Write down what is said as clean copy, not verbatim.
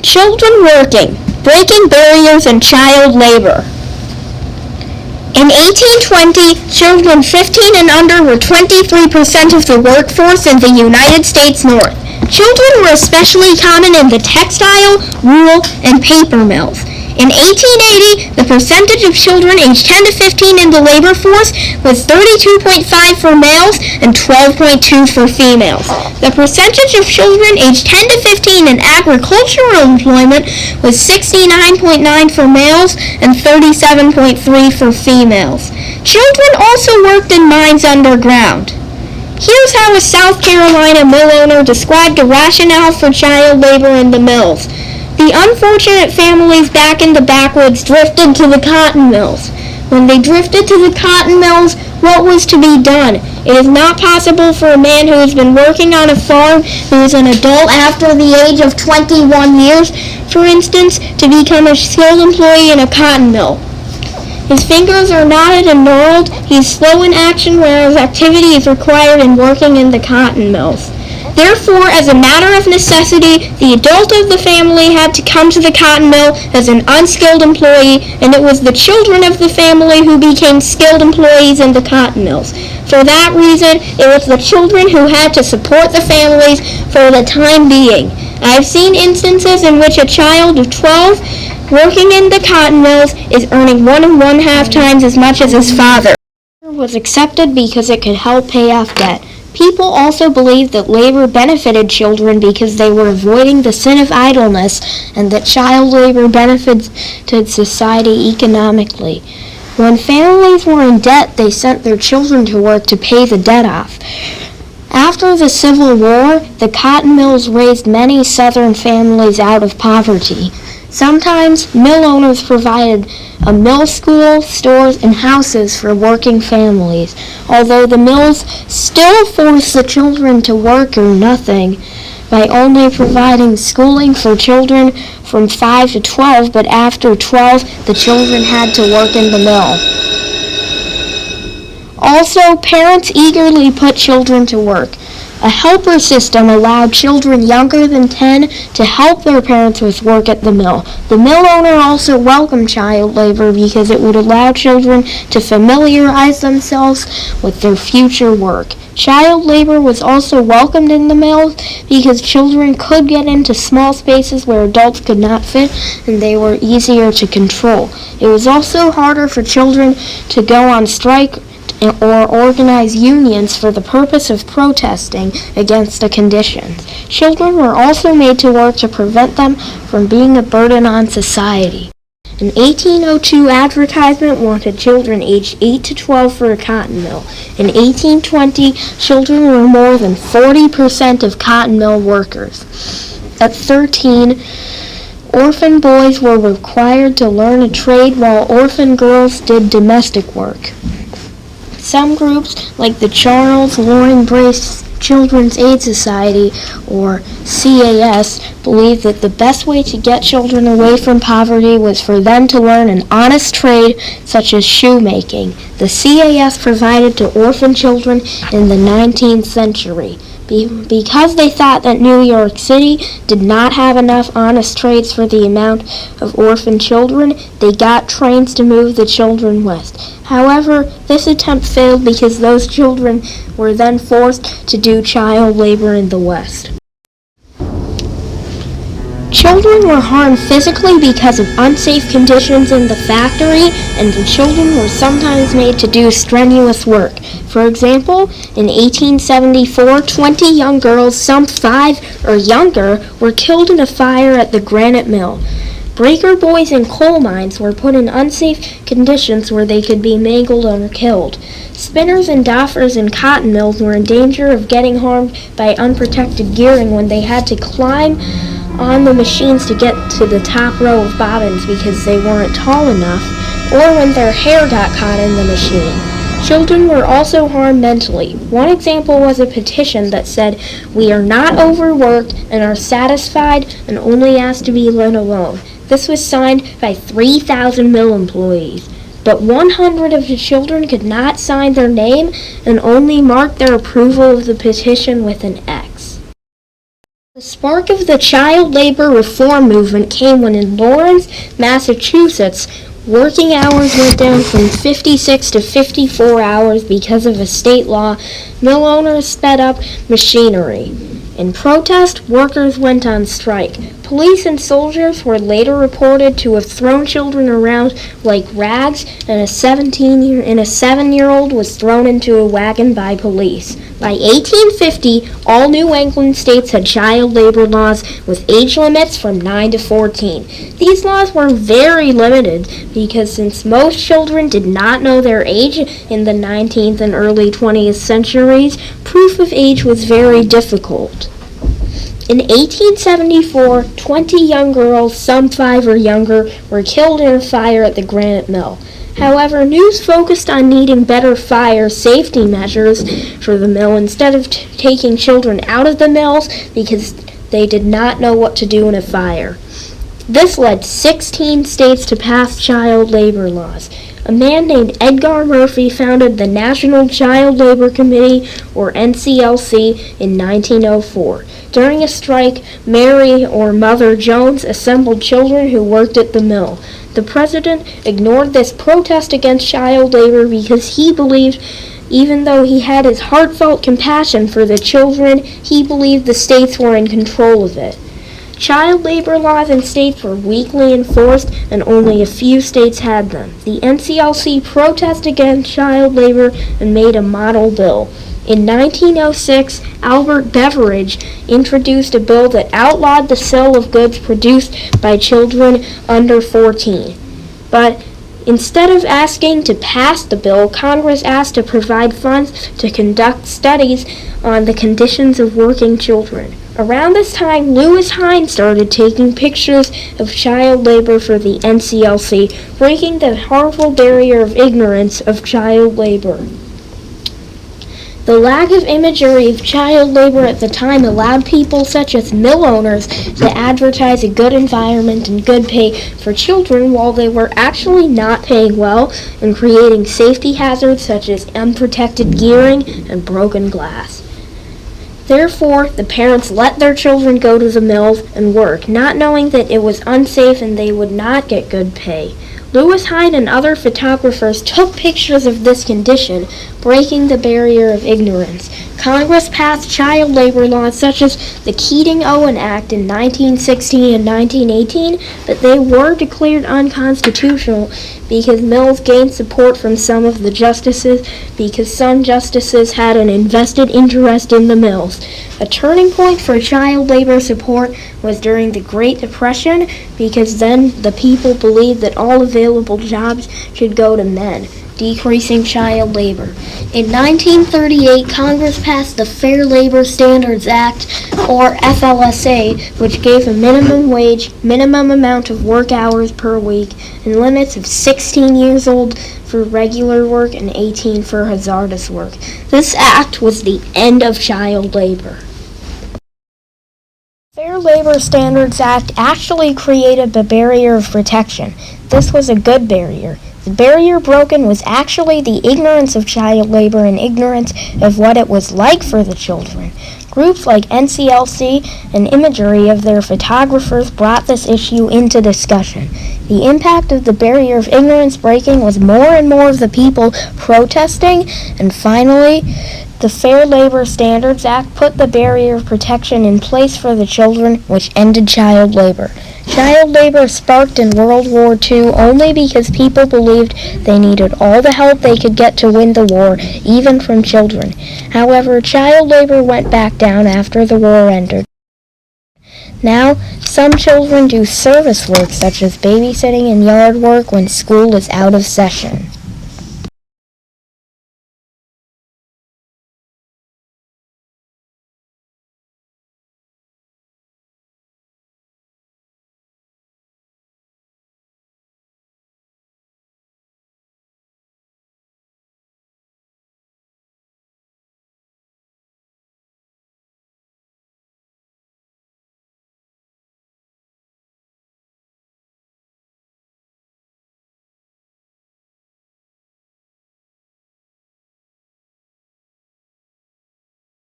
Children working, breaking barriers in child labor. In 1820, children 15 and under were 23% of the workforce in the United States North. Children were especially common in the textile, wool, and paper mills. In 1880, the percentage of children aged 10 to 15 in the labor force was 32.5 for males and 12.2 for females. The percentage of children aged 10 to 15 in agricultural employment was 69.9 for males and 37.3 for females. Children also worked in mines underground. Here's how a South Carolina mill owner described the rationale for child labor in the mills. The unfortunate families back in the backwoods drifted to the cotton mills. When they drifted to the cotton mills, what was to be done? It is not possible for a man who has been working on a farm, who is an adult after the age of 21 years, for instance, to become a skilled employee in a cotton mill. His fingers are knotted and gnarled. He is slow in action, whereas activity is required in working in the cotton mills. Therefore, as a matter of necessity, the adult of the family had to come to the cotton mill as an unskilled employee, and it was the children of the family who became skilled employees in the cotton mills. For that reason, it was the children who had to support the families for the time being. I have seen instances in which a child of 12 working in the cotton mills is earning 1.5 times as much as his father. It was accepted because it could help pay off debt. People also believed that labor benefited children because they were avoiding the sin of idleness, and that child labor benefited society economically. When families were in debt, they sent their children to work to pay the debt off. After the Civil War, the cotton mills raised many Southern families out of poverty. Sometimes, mill owners provided a mill school, stores, and houses for working families. Although the mills still forced the children to work or nothing by only providing schooling for children from 5 to 12, but after 12, the children had to work in the mill. Also, parents eagerly put children to work. A helper system allowed children younger than 10 to help their parents with work at the mill. The mill owner also welcomed child labor because it would allow children to familiarize themselves with their future work. Child labor was also welcomed in the mills because children could get into small spaces where adults could not fit, and they were easier to control. It was also harder for children to go on strike or organize unions for the purpose of protesting against the conditions. Children were also made to work to prevent them from being a burden on society. An 1802 advertisement wanted children aged 8 to 12 for a cotton mill. In 1820, children were more than 40% of cotton mill workers. At 13, orphan boys were required to learn a trade while orphan girls did domestic work. Some groups, like the Charles Loring Brace Children's Aid Society, or CAS, believed that the best way to get children away from poverty was for them to learn an honest trade, such as shoemaking. The CAS provided to orphan children in the 19th century. Because they thought that New York City did not have enough honest trades for the amount of orphan children, they got trains to move the children west. However, this attempt failed because those children were then forced to do child labor in the West. Children were harmed physically because of unsafe conditions in the factory, and the children were sometimes made to do strenuous work. For example, in 1874, 20 young girls, some 5 or younger, were killed in a fire at the granite mill. Breaker boys in coal mines were put in unsafe conditions where they could be mangled or killed. Spinners and doffers in cotton mills were in danger of getting harmed by unprotected gearing when they had to climb on the machines to get to the top row of bobbins because they weren't tall enough, or when their hair got caught in the machine. Children were also harmed mentally. One example was a petition that said, "We are not overworked and are satisfied and only ask to be let alone." This was signed by 3,000 mill employees. But 100 of the children could not sign their name and only marked their approval of the petition with an X. The spark of the child labor reform movement came when in Lawrence, Massachusetts, working hours went down from 56 to 54 hours because of a state law. Mill owners sped up machinery. In protest, workers went on strike. Police and soldiers were later reported to have thrown children around like rags, and a 7-year-old was thrown into a wagon by police. By 1850, all New England states had child labor laws with age limits from 9 to 14. These laws were very limited because since most children did not know their age in the 19th and early 20th centuries, proof of age was very difficult. In 1874, 20 young girls, some 5 or younger, were killed in a fire at the granite mill. However, news focused on needing better fire safety measures for the mill instead of taking children out of the mills because they did not know what to do in a fire. This led 16 states to pass child labor laws. A man named Edgar Murphy founded the National Child Labor Committee, or NCLC, in 1904. During a strike, Mary, or Mother Jones, assembled children who worked at the mill. The president ignored this protest against child labor because he believed, even though he had his heartfelt compassion for the children, he believed the states were in control of it. Child labor laws in states were weakly enforced, and only a few states had them. The NCLC protested against child labor and made a model bill. In 1906, Albert Beveridge introduced a bill that outlawed the sale of goods produced by children under 14. But instead of asking to pass the bill, Congress asked to provide funds to conduct studies on the conditions of working children. Around this time, Lewis Hine started taking pictures of child labor for the NCLC, breaking the harmful barrier of ignorance of child labor. The lack of imagery of child labor at the time allowed people such as mill owners to advertise a good environment and good pay for children while they were actually not paying well and creating safety hazards such as unprotected gearing and broken glass. Therefore, the parents let their children go to the mills and work, not knowing that it was unsafe and they would not get good pay. Lewis Hine and other photographers took pictures of this condition, breaking the barrier of ignorance. Congress passed child labor laws such as the Keating-Owen Act in 1916 and 1918, but they were declared unconstitutional because mills gained support from some of the justices because some justices had an invested interest in the mills. A turning point for child labor support was during the Great Depression because then the people believed that all available jobs should go to men, decreasing child labor. In 1938, Congress passed the Fair Labor Standards Act, or FLSA, which gave a minimum wage, minimum amount of work hours per week, and limits of 16 years old for regular work and 18 for hazardous work. This act was the end of child labor. Fair Labor Standards Act actually created a barrier of protection. This was a good barrier. The barrier broken was actually the ignorance of child labor and ignorance of what it was like for the children. Groups like NCLC and imagery of their photographers brought this issue into discussion. The impact of the barrier of ignorance breaking was more and more of the people protesting, and finally, the Fair Labor Standards Act put the barrier of protection in place for the children, which ended child labor. Child labor sparked in World War II only because people believed they needed all the help they could get to win the war, even from children. However, child labor went back down after the war ended. Now, some children do service work such as babysitting and yard work when school is out of session.